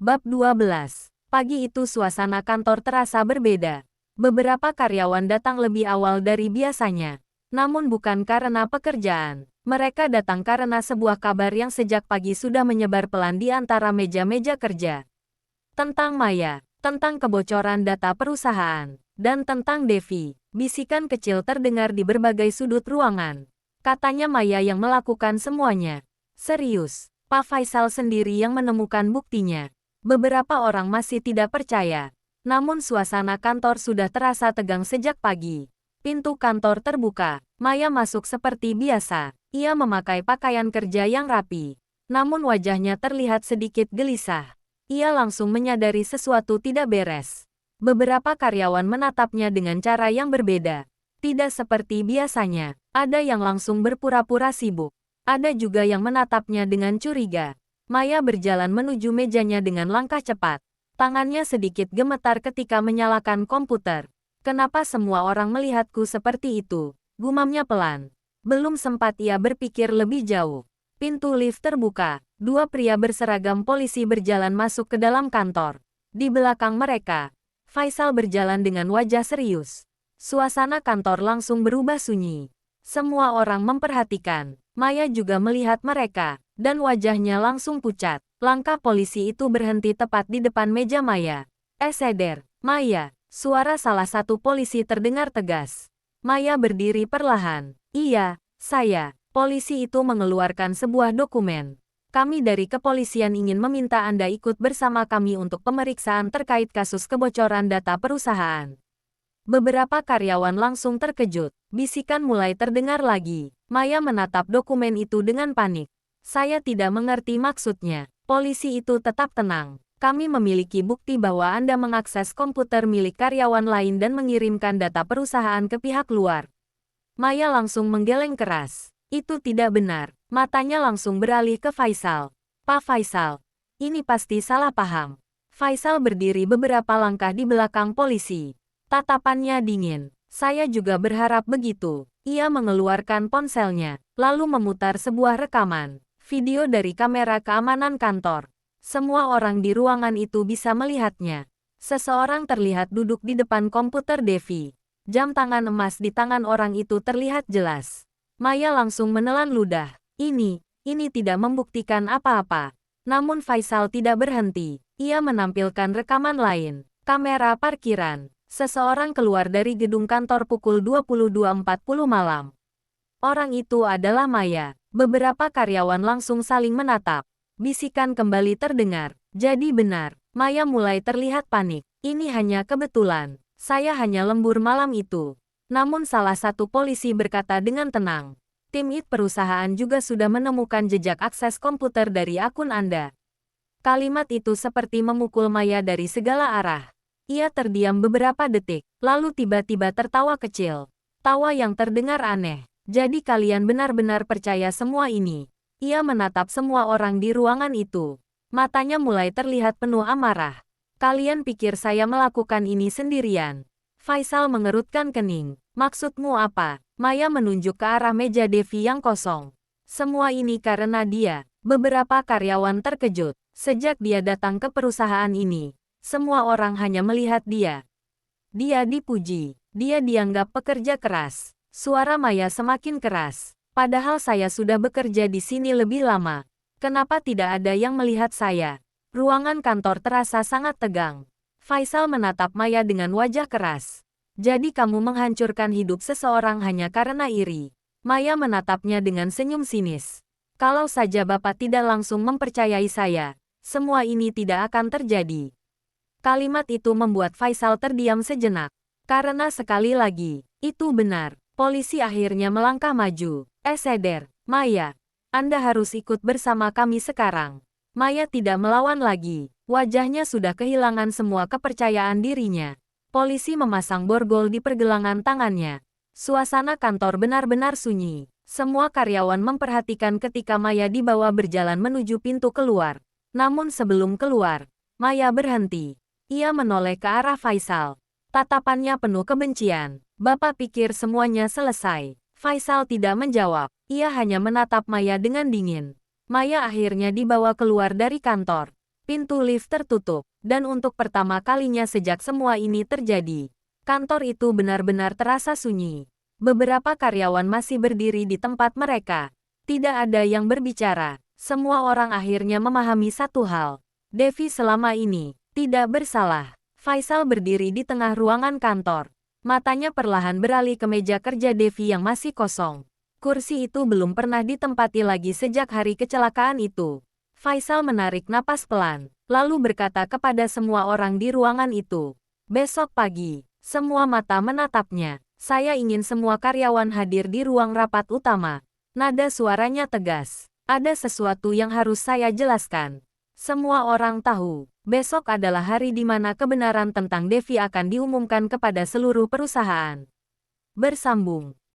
Bab 12. Pagi itu suasana kantor terasa berbeda. Beberapa karyawan datang lebih awal dari biasanya. Namun bukan karena pekerjaan. Mereka datang karena sebuah kabar yang sejak pagi sudah menyebar pelan di antara meja-meja kerja. Tentang Maya, tentang kebocoran data perusahaan, dan tentang Devi. Bisikan kecil terdengar di berbagai sudut ruangan. Katanya Maya yang melakukan semuanya. Serius, Pak Faisal sendiri yang menemukan buktinya. Beberapa orang masih tidak percaya. Namun suasana kantor sudah terasa tegang sejak pagi. Pintu kantor terbuka. Maya masuk seperti biasa. Ia memakai pakaian kerja yang rapi. Namun wajahnya terlihat sedikit gelisah. Ia langsung menyadari sesuatu tidak beres. Beberapa karyawan menatapnya dengan cara yang berbeda. Tidak seperti biasanya. Ada yang langsung berpura-pura sibuk. Ada juga yang menatapnya dengan curiga. Maya berjalan menuju mejanya dengan langkah cepat. Tangannya sedikit gemetar ketika menyalakan komputer. Kenapa semua orang melihatku seperti itu? Gumamnya pelan. Belum sempat ia berpikir lebih jauh. Pintu lift terbuka. Dua pria berseragam polisi berjalan masuk ke dalam kantor. Di belakang mereka, Faisal berjalan dengan wajah serius. Suasana kantor langsung berubah sunyi. Semua orang memperhatikan. Maya juga melihat mereka, dan wajahnya langsung pucat. Langkah polisi itu berhenti tepat di depan meja Maya. Seder, Maya, suara salah satu polisi terdengar tegas. Maya berdiri perlahan. Iya, saya. Polisi itu mengeluarkan sebuah dokumen. Kami dari kepolisian ingin meminta Anda ikut bersama kami untuk pemeriksaan terkait kasus kebocoran data perusahaan. Beberapa karyawan langsung terkejut. Bisikan mulai terdengar lagi. Maya menatap dokumen itu dengan panik. Saya tidak mengerti maksudnya. Polisi itu tetap tenang. Kami memiliki bukti bahwa Anda mengakses komputer milik karyawan lain dan mengirimkan data perusahaan ke pihak luar. Maya langsung menggeleng keras. Itu tidak benar. Matanya langsung beralih ke Faisal. Pak Faisal, ini pasti salah paham. Faisal berdiri beberapa langkah di belakang polisi. Tatapannya dingin. Saya juga berharap begitu. Ia mengeluarkan ponselnya, lalu memutar sebuah rekaman video dari kamera keamanan kantor. Semua orang di ruangan itu bisa melihatnya. Seseorang terlihat duduk di depan komputer Devi. Jam tangan emas di tangan orang itu terlihat jelas. Maya langsung menelan ludah. Ini tidak membuktikan apa-apa. Namun Faisal tidak berhenti. Ia menampilkan rekaman lain. Kamera parkiran. Seseorang keluar dari gedung kantor pukul 22.40 malam. Orang itu adalah Maya. Beberapa karyawan langsung saling menatap. Bisikan kembali terdengar. Jadi benar, Maya mulai terlihat panik. Ini hanya kebetulan. Saya hanya lembur malam itu. Namun salah satu polisi berkata dengan tenang. Tim IT perusahaan juga sudah menemukan jejak akses komputer dari akun Anda. Kalimat itu seperti memukul Maya dari segala arah. Ia terdiam beberapa detik, lalu tiba-tiba tertawa kecil. Tawa yang terdengar aneh. Jadi kalian benar-benar percaya semua ini? Ia menatap semua orang di ruangan itu. Matanya mulai terlihat penuh amarah. Kalian pikir saya melakukan ini sendirian? Faisal mengerutkan kening. Maksudmu apa? Maya menunjuk ke arah meja Devi yang kosong. Semua ini karena dia. Beberapa karyawan terkejut. Sejak dia datang ke perusahaan ini, semua orang hanya melihat dia. Dia dipuji. Dia dianggap pekerja keras. Suara Maya semakin keras. Padahal saya sudah bekerja di sini lebih lama. Kenapa tidak ada yang melihat saya? Ruangan kantor terasa sangat tegang. Faisal menatap Maya dengan wajah keras. Jadi kamu menghancurkan hidup seseorang hanya karena iri. Maya menatapnya dengan senyum sinis. Kalau saja Bapak tidak langsung mempercayai saya, semua ini tidak akan terjadi. Kalimat itu membuat Faisal terdiam sejenak. Karena sekali lagi, itu benar. Polisi akhirnya melangkah maju. Seder, Maya, Anda harus ikut bersama kami sekarang. Maya tidak melawan lagi. Wajahnya sudah kehilangan semua kepercayaan dirinya. Polisi memasang borgol di pergelangan tangannya. Suasana kantor benar-benar sunyi. Semua karyawan memperhatikan ketika Maya dibawa berjalan menuju pintu keluar. Namun sebelum keluar, Maya berhenti. Ia menoleh ke arah Faisal. Tatapannya penuh kebencian. Bapak pikir semuanya selesai. Faisal tidak menjawab. Ia hanya menatap Maya dengan dingin. Maya akhirnya dibawa keluar dari kantor. Pintu lift tertutup, dan untuk pertama kalinya sejak semua ini terjadi, kantor itu benar-benar terasa sunyi. Beberapa karyawan masih berdiri di tempat mereka. Tidak ada yang berbicara. Semua orang akhirnya memahami satu hal. Devi selama ini tidak bersalah. Faisal berdiri di tengah ruangan kantor. Matanya perlahan beralih ke meja kerja Devi yang masih kosong. Kursi itu belum pernah ditempati lagi sejak hari kecelakaan itu. Faisal menarik napas pelan, lalu berkata kepada semua orang di ruangan itu. Besok pagi, semua mata menatapnya. Saya ingin semua karyawan hadir di ruang rapat utama. Nada suaranya tegas. Ada sesuatu yang harus saya jelaskan. Semua orang tahu, besok adalah hari di mana kebenaran tentang Devi akan diumumkan kepada seluruh perusahaan. Bersambung.